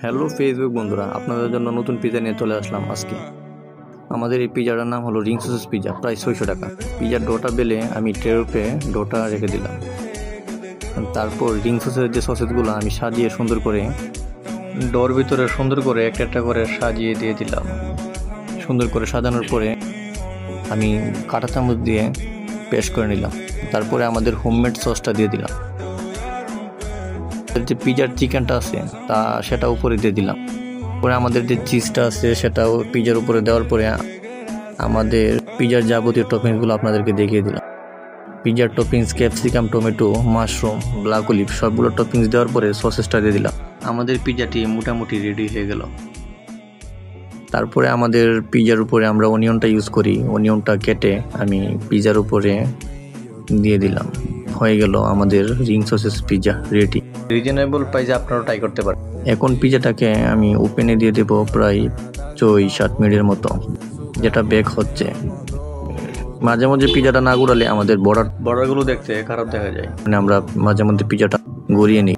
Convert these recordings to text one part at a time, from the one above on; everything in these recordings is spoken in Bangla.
হ্যালো ফেসবুক বন্ধুরা, আপনাদের জন্য নতুন পিজা নিয়ে চলে আসলাম আজকে। আমাদের এই পিজাটার নাম হলো রিং সসেস পিজা, প্রায় 600 টাকা। পিজার ডোটা বেলে আমি ট্রের উপরে ডোটা রেখে দিলাম। তারপর রিং সসের যে সসেসগুলো আমি সাজিয়ে সুন্দর করে ডোর ভিতরে সুন্দর করে একটা একটা করে সাজিয়ে দিয়ে দিলাম। সুন্দর করে সাজানোর পরে আমি কাঁটা চামচ দিয়ে পেস্ট করে নিলাম। তারপরে আমাদের হোমমেড সসটা দিয়ে দিলাম। যে পিজার চিকেনটা আছে সেটা উপরে দিয়ে দিলাম। পরে আমাদের যে চিজটা আছে সেটাও পিজার উপরে দেওয়ার পরে আমাদের পিজার যাবতীয় টপিংসগুলো আপনাদেরকে দেখিয়ে দিলাম। পিজার toppings capsicum, tomato, mushroom, black olive সবগুলো টপিংস দেওয়ার পরে সসেসটা দিয়ে দিলাম। আমাদের পিজাটি মোটামুটি রেডি হয়ে গেল। তারপরে আমাদের পিজার উপরে আমরা অনিয়নটা ইউজ করি। অনিয়নটা কেটে আমি পিজার উপরে দিয়ে দিলাম। হয়ে গেল আমাদের ring sausages pizza ready. Reasonable প্রাইসে আপনারা ট্রাই করতে পারেন। এখন পিজাটাকে আমি ওপেনে দিয়ে দেব প্রায় 6-7 মিনিটের মতো, যেটা বেক হচ্ছে। মাঝে মধ্যে পিজাটা না ঘুরালে আমাদের বর্ডারগুলো দেখতে খারাপ দেখা যায়, মানে আমরা মাঝে মধ্যে পিজাটা ঘুরিয়ে নিই।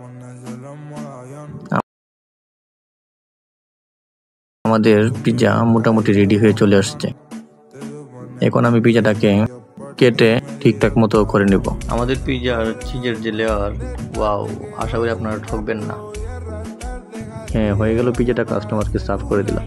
আমাদের পিজা মোটামুটি রেডি হয়ে চলে আসছে। এখন আমি পিজাটাকে কেটে ঠিকঠাক মতো করে নেব। আমাদের পিজার চিজের যে লেয়ার, ওয়াও, আশা করি আপনারা ঠকবেন না। হ্যাঁ, হয়ে গেল পিজাটা, কাস্টমারকে সার্ভ করে দিলাম।